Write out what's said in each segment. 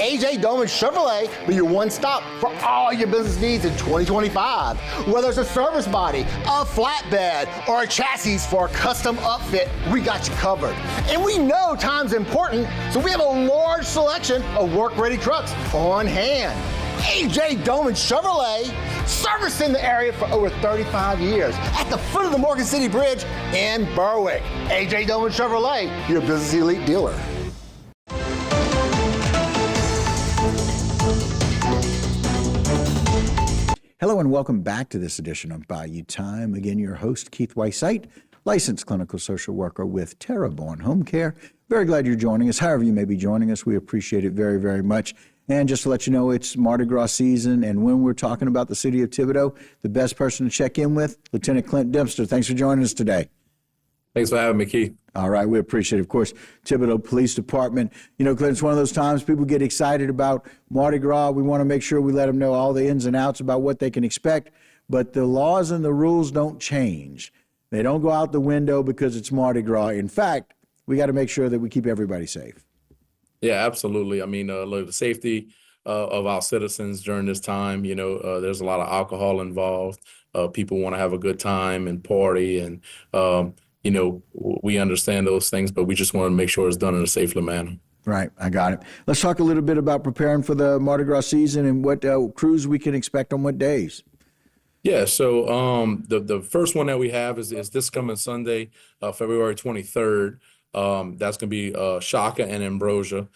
AJ Doman Chevrolet be your one stop for all your business needs in 2025. Whether it's a service body, a flatbed, or a chassis for a custom upfit, we got you covered. And we know time's important, so we have a large selection of work-ready trucks on hand. AJ Doman Chevrolet, serviced in the area for over 35 years at the foot of the Morgan City Bridge in Berwick. AJ Doman Chevrolet, your business elite dealer. Hello and welcome back to this edition of Bayou Time. Again, your host, Keith Weissite, licensed clinical social worker with Terraborn Home Care. Very glad you're joining us. However you may be joining us, we appreciate it very, very much. And just to let you know, it's Mardi Gras season, and when we're talking about the city of Thibodaux, the best person to check in with, Lieutenant Clint Dempster. Thanks for joining us today. Thanks for having me, Keith. All right, we appreciate it. Of course, Thibodaux Police Department. You know, Clint, it's one of those times people get excited about Mardi Gras. We want to make sure we let them know all the ins and outs about what they can expect, but the laws and the rules don't change. They don't go out the window because it's Mardi Gras. In fact, we got to make sure that we keep everybody safe. Yeah, absolutely. I mean, look, the safety of our citizens during this time, you know, there's a lot of alcohol involved. People want to have a good time and party. And, you know, we understand those things, but we just want to make sure it's done in a safe manner. Right. I got it. Let's talk a little bit about preparing for the Mardi Gras season and what crews we can expect on what days. Yeah, so the first one that we have is this coming Sunday, February 23rd. That's going to be Shaka and Ambrosia.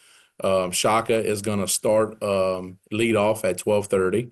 Shaka is going to start lead off at 12:30,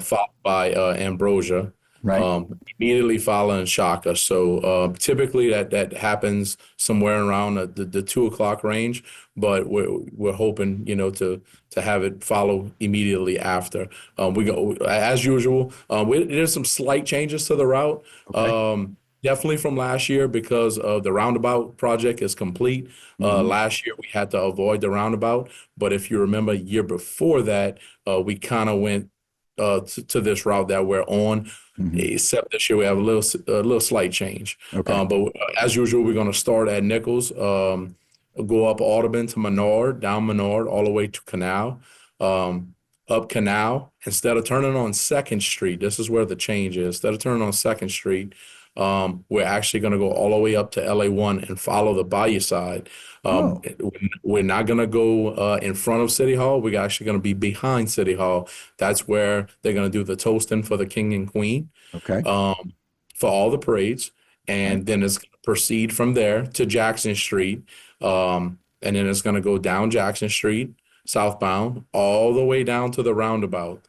followed by Ambrosia. Right. Immediately following Shaka. So typically that happens somewhere around the 2 o'clock range, but we're hoping, you know, to have it follow immediately after. We go as usual. There's some slight changes to the route. Okay. Definitely from last year because the roundabout project is complete. Last year we had to avoid the roundabout, but if you remember, year before that, we kind of went to this route that we're on. Except this year we have a little slight change. Okay. But as usual, we're going to start at Nichols, go up Audubon to Menard, down Menard, all the way to Canal, up Canal. Instead of turning on 2nd Street, this is where the change is. Instead of turning on 2nd Street, we're actually going to go all the way up to LA1 and follow the Bayou side. We're not going to go in front of City Hall. We're actually going to be behind City Hall. That's where they're going to do the toasting for the King and Queen. Okay. For all the parades. And then it's going to proceed from there to Jackson Street. And then it's going to go down Jackson Street, southbound, all the way down to the roundabout.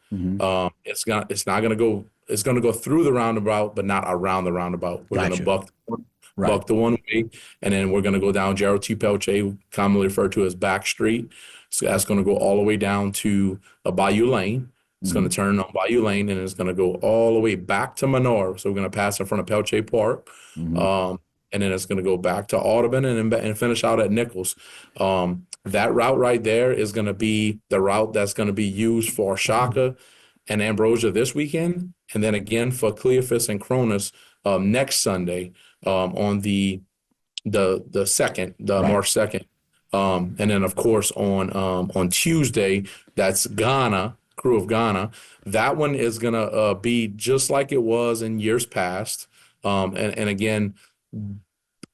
It's not going to go. It's going to go through the roundabout, but not around the roundabout. We're going to buck the one way, and then we're going to go down Gerald T. Pelche, commonly referred to as Back Street. So that's going to go all the way down to Bayou Lane. It's going to turn on Bayou Lane, and it's going to go all the way back to Menard. So we're going to pass in front of Pelche Park, and then it's going to go back to Audubon and finish out at Nichols. That route right there is going to be the route that's going to be used for Shaka and Ambrosia this weekend, and then again for Cleophas and Cronus next Sunday on the 2nd, March 2nd. And then of course on Tuesday, that's Ghana, Crew of Ghana. That one is gonna be just like it was in years past. And again,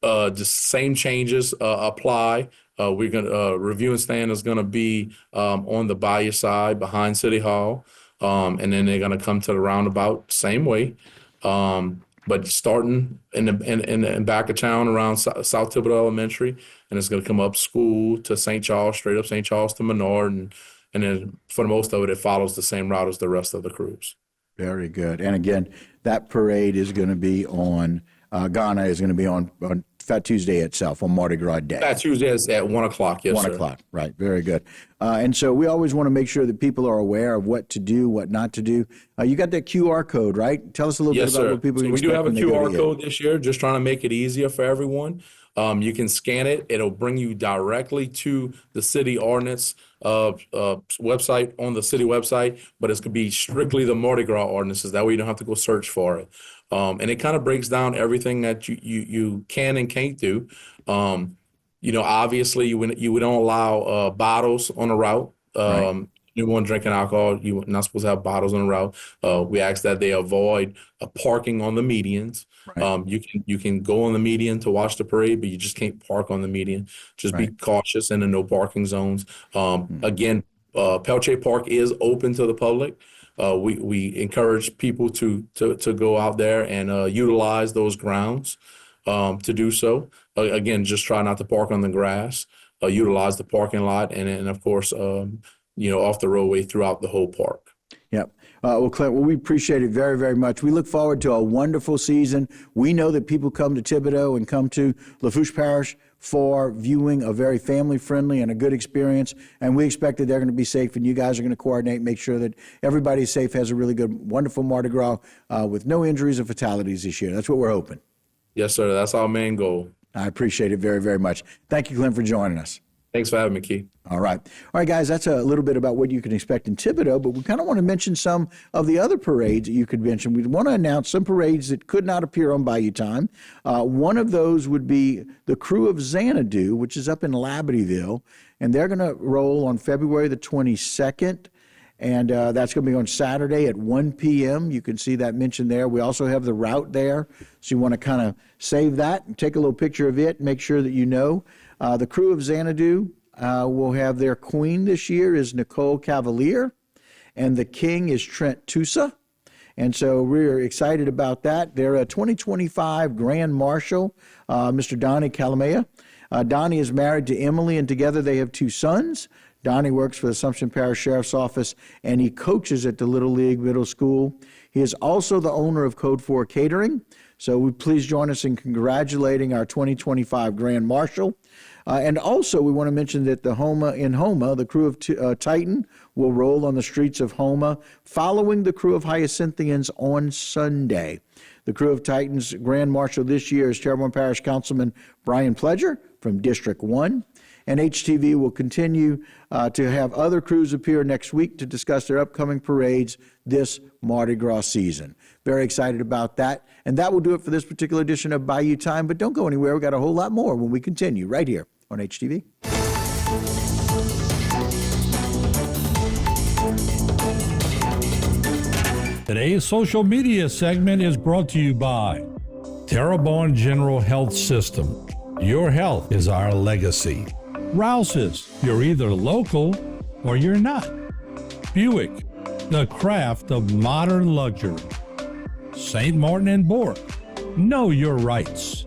the same changes apply. We're gonna review and stand is gonna be on the Bayou side behind City Hall. And then they're going to come to the roundabout same way, but starting in the back of town around South Thibodaux Elementary, and it's going to come up School to St. Charles, straight up St. Charles to Menard, and then for the most of it, it follows the same route as the rest of the crews. Very good. And again, that parade is going to be on Ghana is going to be on Fat Tuesday itself, on Mardi Gras Day. Fat Tuesday is at 1 o'clock, yes, 1 o'clock, right. Very good. And so we always want to make sure that people are aware of what to do, what not to do. You got that QR code, right? Tell us a little bit about what people can expect. We do have a QR code this year, just trying to make it easier for everyone. You can scan it. It'll bring you directly to the city ordinance website on the city website, but it's going to be strictly the Mardi Gras ordinances. That way you don't have to go search for it. And it kind of breaks down everything that you can and can't do. Obviously you don't allow bottles on the route. Right. Anyone drinking alcohol, you're not supposed to have bottles on the route. We ask that they avoid parking on the medians. Right. You can go on the median to watch the parade, but you just can't park on the median. Just be cautious in the no parking zones. Again, Pelche Park is open to the public. We encourage people to go out there and utilize those grounds to do so. Again, just try not to park on the grass. Utilize the parking lot, and of course, off the roadway throughout the whole park. Yep. Well, Clint, we appreciate it very, very much. We look forward to a wonderful season. We know that people come to Thibodaux and come to Lafourche Parish for viewing a very family-friendly and a good experience, and we expect that they're going to be safe, and you guys are going to coordinate, make sure that everybody's safe, has a really good, wonderful Mardi Gras with no injuries or fatalities this year. That's what we're hoping. Yes, sir. That's our main goal. I appreciate it very, very much. Thank you, Clint, for joining us. Thanks for having me, Keith. All right, guys, that's a little bit about what you can expect in Thibodaux, but we kind of want to mention some of the other parades that you could mention. We want to announce some parades that could not appear on Bayou Time. One of those would be the Crew of Xanadu, which is up in Labadeville, and they're going to roll on February the 22nd. And that's going to be on Saturday at 1 p.m. You can see that mentioned there. We also have the route there, so you want to kind of save that and take a little picture of it, make sure that you know. The Crew of Xanadu will have their queen this year is Nicole Cavalier, and the king is Trent Tusa. And so we're excited about that. They're a 2025 Grand Marshal, Mr. Donnie Calamea. Donnie is married to Emily, and together they have 2 sons. Donnie works for the Assumption Parish Sheriff's Office, and he coaches at the Little League Middle School. He is also the owner of Code 4 Catering. So please join us in congratulating our 2025 Grand Marshal. And also, we want to mention that the Houma, the Crew of Titan, will roll on the streets of Houma, following the Crew of Hyacinthians on Sunday. The Crew of Titans Grand Marshal this year is Terrebonne Parish Councilman Brian Pledger from District 1. And HTV will continue to have other crews appear next week to discuss their upcoming parades this Mardi Gras season. Very excited about that. And that will do it for this particular edition of Bayou Time. But don't go anywhere. We've got a whole lot more when we continue right here on HTV. Today's social media segment is brought to you by Terrebonne General Health System. Your health is our legacy. Rouse's, you're either local or you're not. Buick, the craft of modern luxury. St. Martin and Bourke, know your rights.